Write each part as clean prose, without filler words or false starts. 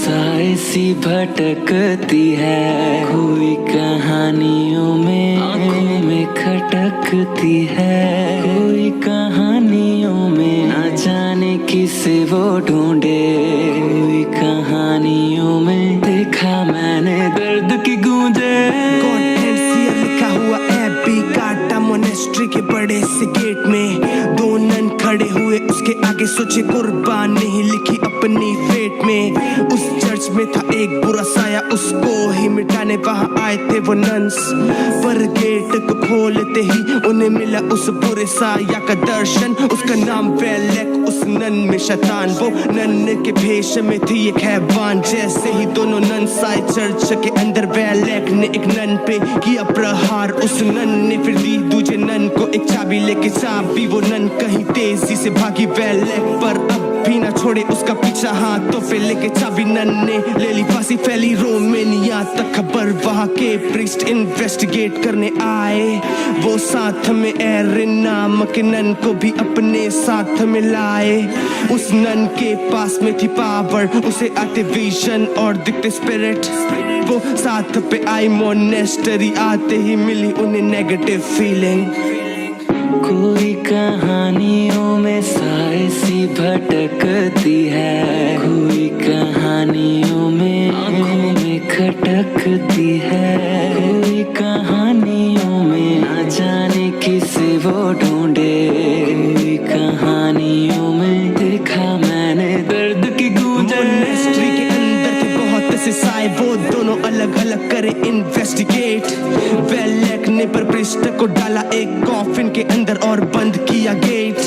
साए सी भटकती है, कोई कहानियों में आंखों में खटकती है, कोई कहानियों में न जाने किसे वो ढूंढे, कोई कहानियों में देखा मैंने दर्द की गूंजे। लिखा हुआ एबी काटा मोनेस्ट्री के बड़े से गेट में, दो नन खड़े हुए उसके आगे, सोचे कुर्बान नहीं लिखी अपनी फेट में। उस चर्च में था एक बुरा साया, उसको ही मिटाने वहां आए थे वो नन्स, पर गेट को खोलते ही उन्हें मिला उस बुरे साया का दर्शन। उसका नाम वेलेक, उस नन में शैतान, वो नन के भेष में थी एक हैवान। जैसे ही दोनों नन्स आए चर्च के अंदर, वेलेक ने एक नन पे किया प्रहार। उस नन ने फिर दी दूजे नन को एक चाबी, लेके चाबी वो नन कहीं तेजी से भागी वेलेक पर अब भी ना छोड़े उसका पीछा। हाथों पे लेके चाबी नन ने ले ली फांसी, फैली रोमेनिया तक खबर। वहां के प्रीस्ट इन्वेस्टिगेट करने आए, वो साथ में एरिन नाम के नन को भी अपने साथ में लाए। उस नन के पास में थी पावर, उसे आते विजन और दिखते स्पिरिट। वो साथ पे आई मोनेस्टरी, आते ही मिली उन्हें नेगेटिव फीलिंग। कोई कहानियों में साए सी भटकती है, कोई कहानियों में आंखों में खटकती है, कोई कहानियों में न जाने किसे वो ढूंढे, कोई कहानियों में देखा मैंने दर्द की गूंजे। मोनेस्ट्री के अंदर थे बहुत से साए, वो दोनों अलग अलग करे इन्वेस्टिगेट। वेलेक ने पर प्रीस्ट को डाला एक कॉफिन के अंदर और बंद किया गेट।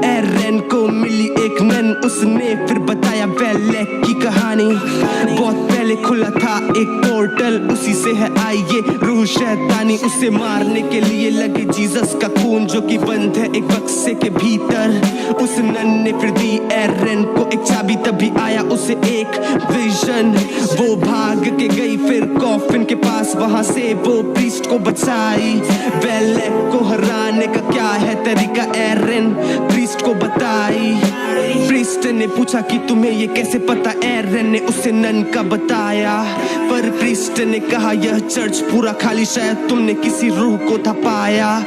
एरेन को मिली एक नन, उसने फिर बताया वेलेक की कहानी। बहुत पहले खुला था एक पोर्टल, उसी से है आई ये रूह शैतानी। उसे मारने के लिए लगे जीसस का खून, जो कि बंद है एक बक्से के भीतर। उस नन ने फिर दी एरेन को एक चाबी, तभी आया उसे एक विजन। वो भाग के गई फिर कॉफिन के पास, वहां से वो प्रीस्ट को बचाई। वेलेक को हराने का क्या है तरीका, एरेन प्रीस्ट को बताई। प्रीस्ट ने पूछा कि तुम्हें ये कैसे पता, एरेन ने उसे नन का बताया। पर प्रीस्ट ने कहा यह चर्च पूरा खाली, शायद तुमने किसी रूह को था पाया।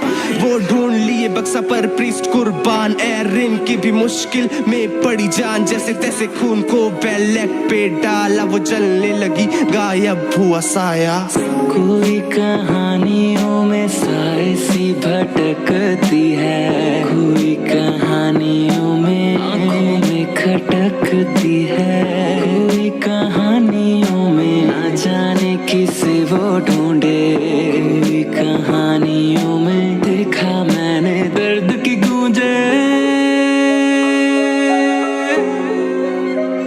वो ढूंढ लिए बक्सा पर प्रीस्ट कुर्बान, एरेन की भी मुश्किल में पड़ी जान। जैसे तैसे खून को वेलेक पे डाला, वो जलने लगी, गायब हुआ साया। कोई कहानियों में साए सी भटकती है, कोई कहानियों में आंखों में खटकती है, कोई कहानियों में न जाने किसे वो ढूंढे, कोई कहानियों में देखा मैंने दर्द की गूंजे।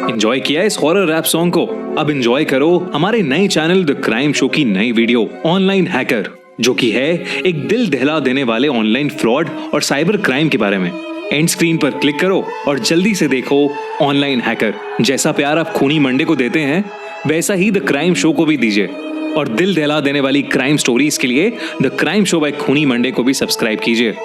एंजॉय किया इस हॉरर रैप सॉन्ग को? अब एंजॉय करो हमारे नए चैनल द क्राइम शो की नई वीडियो ऑनलाइन हैकर, जो कि है एक दिल दहला देने वाले ऑनलाइन फ्रॉड और साइबर क्राइम के बारे में। एंड स्क्रीन पर क्लिक करो और जल्दी से देखो ऑनलाइन हैकर। जैसा प्यार आप खूनी मंडे को देते हैं, वैसा ही द क्राइम शो को भी दीजिए। और दिल दहला देने वाली क्राइम स्टोरीज के लिए द क्राइम शो बाय खूनी मंडे को भी सब्सक्राइब कीजिए।